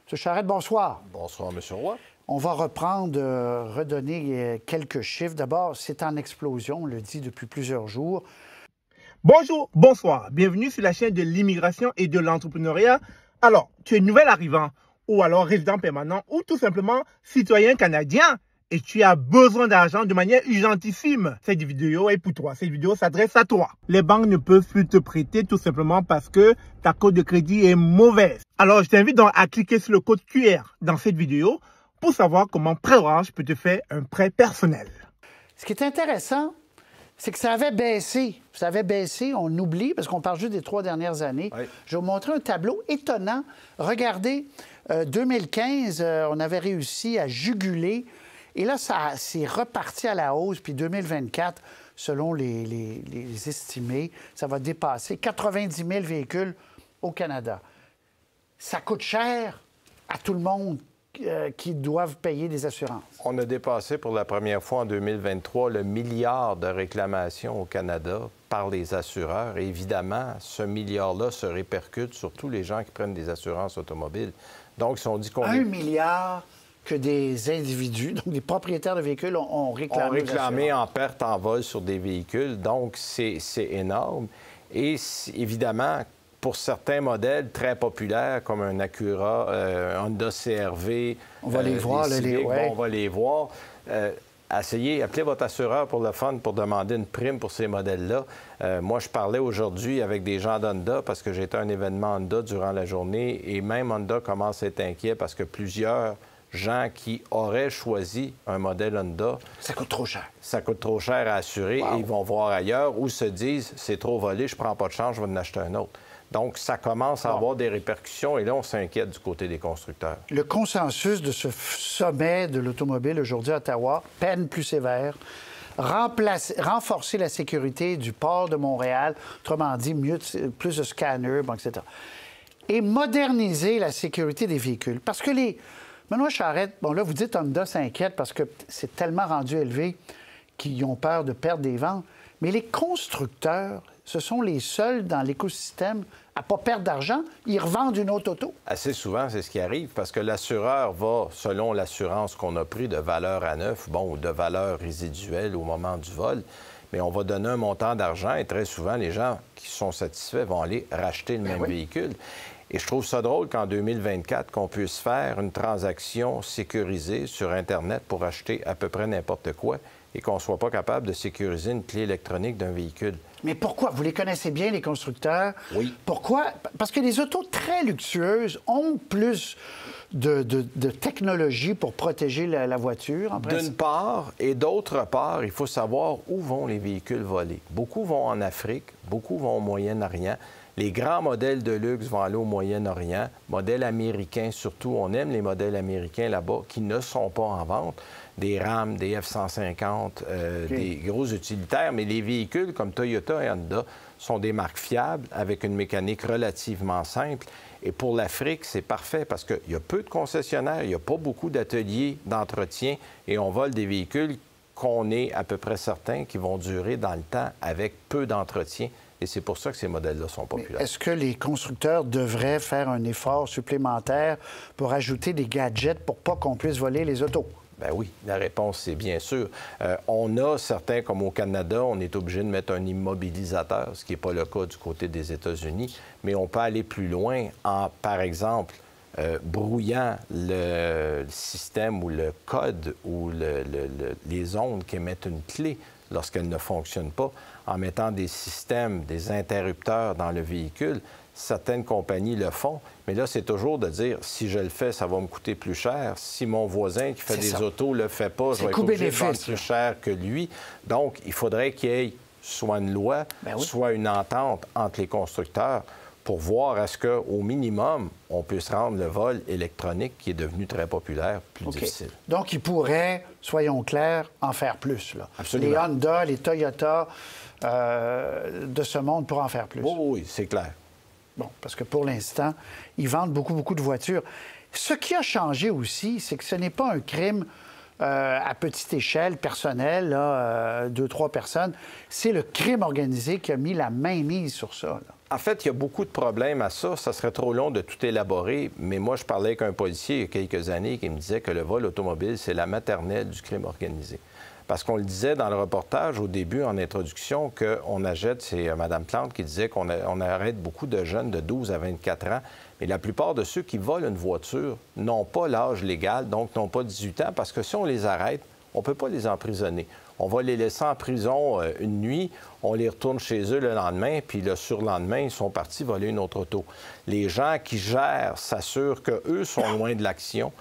M. Charette, bonsoir. Bonsoir, M. Roy. On va reprendre, redonner quelques chiffres. D'abord, c'est en explosion, on le dit depuis plusieurs jours. Bonjour, bonsoir. Bienvenue sur la chaîne de l'immigration et de l'entrepreneuriat. Alors, tu es nouvel arrivant ou alors résident permanent ou tout simplement citoyen canadien et tu as besoin d'argent de manière urgentissime. Cette vidéo est pour toi. Cette vidéo s'adresse à toi. Les banques ne peuvent plus te prêter tout simplement parce que ta cote de crédit est mauvaise. Alors, je t'invite donc à cliquer sur le code QR dans cette vidéo pour savoir comment Prêt Orange peut te faire un prêt personnel. Ce qui est intéressant, c'est que ça avait baissé. Ça avait baissé, on oublie, parce qu'on parle juste des 3 dernières années. Oui. Je vais vous montrer un tableau étonnant. Regardez, 2015, on avait réussi à juguler. Et là, ça s'est reparti à la hausse. Puis 2024, selon les estimés, ça va dépasser 90 000 véhicules au Canada. Ça coûte cher à tout le monde qui doivent payer des assurances. On a dépassé pour la première fois en 2023 le milliard de réclamations au Canada par les assureurs. Et évidemment, ce milliard-là se répercute sur tous les gens qui prennent des assurances automobiles. Donc, si on dit qu'on... 1 milliard que des individus, donc des propriétaires de véhicules, ont réclamé. Ont réclamé en perte en vol sur des véhicules. Donc, c'est énorme. Et évidemment, pour certains modèles très populaires, comme un Acura, un Honda CR-V... On va les voir, là, Civic, bon, on va les voir. Appelez votre assureur pour le fun, pour demander une prime pour ces modèles-là. Moi, je parlais aujourd'hui avec des gens d'Honda parce que j'étais à un événement Honda durant la journée et même Honda commence à être inquiet parce que plusieurs gens qui auraient choisi un modèle Honda... Ça coûte trop cher. Ça coûte trop cher à assurer et ils vont voir ailleurs ou se disent, c'est trop volé, je prends pas de chance, je vais en acheter un autre. Donc, ça commence à avoir des répercussions et là, on s'inquiète du côté des constructeurs. Le consensus de ce sommet de l'automobile aujourd'hui à Ottawa, peine plus sévère, renforcer la sécurité du port de Montréal, autrement dit, plus de scanners, bon, etc. Et moderniser la sécurité des véhicules. Parce que Benoît Charette, bon là, vous dites Honda s'inquiète parce que c'est tellement rendu élevé qu'ils ont peur de perdre des ventes. Mais les constructeurs, ce sont les seuls dans l'écosystème à ne pas perdre d'argent. Ils revendent une autre auto. Assez souvent, c'est ce qui arrive parce que l'assureur va, selon l'assurance qu'on a pris de valeur à neuf, bon, ou de valeur résiduelle au moment du vol, mais on va donner un montant d'argent et très souvent, les gens qui sont satisfaits vont aller racheter le même véhicule. Et je trouve ça drôle qu'en 2024, qu'on puisse faire une transaction sécurisée sur Internet pour acheter à peu près n'importe quoi et qu'on ne soit pas capable de sécuriser une clé électronique d'un véhicule. Mais pourquoi? Vous les connaissez bien, les constructeurs. Oui. Pourquoi? Parce que les autos très luxueuses ont plus de technologie pour protéger la voiture, en principe. D'une part, et d'autre part, il faut savoir où vont les véhicules volés. Beaucoup vont en Afrique, beaucoup vont au Moyen-Orient. Les grands modèles de luxe vont aller au Moyen-Orient. Modèles américains, surtout, on aime les modèles américains là-bas qui ne sont pas en vente. Des Ram, des F-150, des gros utilitaires. Mais les véhicules comme Toyota et Honda sont des marques fiables avec une mécanique relativement simple. Et pour l'Afrique, c'est parfait parce qu'il y a peu de concessionnaires, il n'y a pas beaucoup d'ateliers d'entretien et on vole des véhicules qu'on est à peu près certain qui vont durer dans le temps avec peu d'entretien. Et c'est pour ça que ces modèles-là sont populaires. Est-ce que les constructeurs devraient faire un effort supplémentaire pour ajouter des gadgets pour pas qu'on puisse voler les autos? Bien oui, la réponse, c'est bien sûr. On a certains, comme au Canada, on est obligé de mettre un immobilisateur, ce qui n'est pas le cas du côté des États-Unis, mais on peut aller plus loin en, par exemple, brouillant le système ou le code ou les ondes qui émettent une clé lorsqu'elle ne fonctionne pas, en mettant des systèmes, des interrupteurs dans le véhicule. Certaines compagnies le font, mais là, c'est toujours de dire, si je le fais, ça va me coûter plus cher. Si mon voisin qui fait des autos ne le fait pas, je vais être obligé de vendre plus cher que lui. Donc, il faudrait qu'il y ait soit une loi, soit une entente entre les constructeurs pour voir est-ce qu'au minimum, on puisse rendre le vol électronique, qui est devenu très populaire, plus difficile. Donc, ils pourraient, soyons clairs, en faire plus, là. Absolument. Les Honda, les Toyota de ce monde pourraient en faire plus. Oui, c'est clair. Bon, parce que pour l'instant, ils vendent beaucoup de voitures. Ce qui a changé aussi, c'est que ce n'est pas un crime à petite échelle, personnelle, 2-3 personnes. C'est le crime organisé qui a mis la mainmise sur ça, là. En fait, il y a beaucoup de problèmes à ça. Ça serait trop long de tout élaborer, mais moi, je parlais avec un policier il y a quelques années qui me disait que le vol automobile, c'est la maternelle du crime organisé. Parce qu'on le disait dans le reportage au début, en introduction, qu'on achète, c'est Mme Plante qui disait qu'on arrête beaucoup de jeunes de 12 à 24 ans. Mais la plupart de ceux qui volent une voiture n'ont pas l'âge légal, donc n'ont pas 18 ans, parce que si on les arrête, on ne peut pas les emprisonner. On va les laisser en prison une nuit, on les retourne chez eux le lendemain, puis le surlendemain, ils sont partis voler une autre auto. Les gens qui gèrent s'assurent qu'eux sont loin de l'action.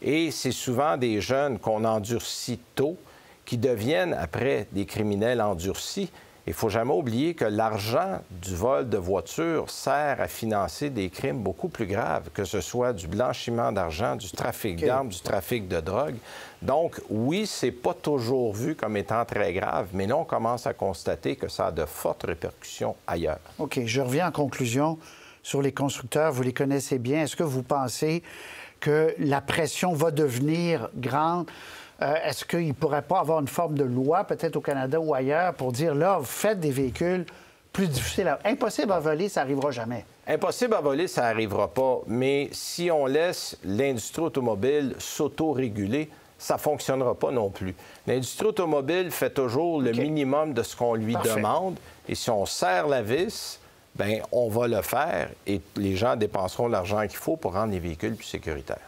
Et c'est souvent des jeunes qu'on endurcit tôt, qui deviennent après des criminels endurcis. Il ne faut jamais oublier que l'argent du vol de voitures sert à financer des crimes beaucoup plus graves, que ce soit du blanchiment d'argent, du trafic d'armes, du trafic de drogue. Donc, oui, c'est pas toujours vu comme étant très grave, mais là, on commence à constater que ça a de fortes répercussions ailleurs. OK, je reviens en conclusion sur les constructeurs. Vous les connaissez bien. Est-ce que vous pensez que la pression va devenir grande? Est-ce qu'il ne pourrait pas avoir une forme de loi, peut-être au Canada ou ailleurs, pour dire, là, vous faites des véhicules plus difficiles Impossible à voler, ça n'arrivera jamais. Impossible à voler, ça n'arrivera pas. Mais si on laisse l'industrie automobile s'auto-réguler, ça ne fonctionnera pas non plus. L'industrie automobile fait toujours le minimum de ce qu'on lui demande. Et si on serre la vis, bien, on va le faire et les gens dépenseront l'argent qu'il faut pour rendre les véhicules plus sécuritaires.